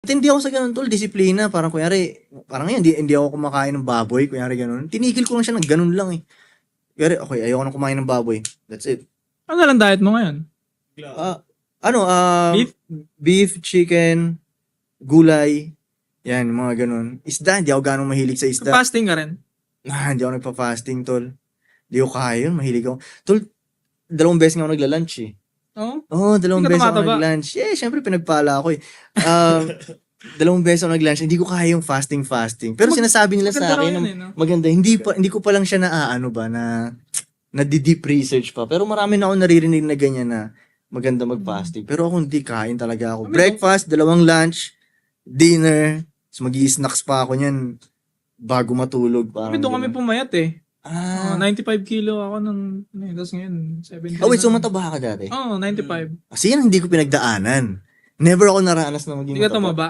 Hindi ako sa ganun, tol, disiplina. Parang kunyari, parang ngayon, hindi ako kumakain ng baboy, kunyari ganun. Tinigil ko lang siya ng ganun lang eh. Kunyari, okay, ayoko na kumain ng baboy. That's it. Ano lang diet mo ngayon? Beef? Beef, chicken, gulay, yan, mga ganun. Isda, hindi ako ganong mahilig sa isda. Fasting ka rin? Hindi ako nagpa-fasting, tol. Hindi ko kaya yun, mahilig ako. Tol, 2 beses nga ako nagla-lunch eh. Oo. Oo, 2 Hindi ka beses ako tumataba. nag-lunch. Syempre pinagpala ako eh. 2 beses ako nag-lunch, hindi ko kaya yung fasting. Pero sinasabi nila sa Maganda raw akin, yun eh, no? maganda. Hindi ko pa lang siya na deep research pa. Pero marami na ako naririnig na ganyan na maganda mag-fasting. Pero ako hindi, kain talaga ako. Breakfast, 2 lunch, dinner, mag-i-snacks pa ako niyan bago matulog. Kami doon kami pumayat eh. 95 kilo ako nung, tapos ngayon, 70. Oh, wait, so mataba ka dati? Oo, 95. Kasi yan hindi ko pinagdaanan. Never ako naranas na maging Hindi ka mataba. tumaba.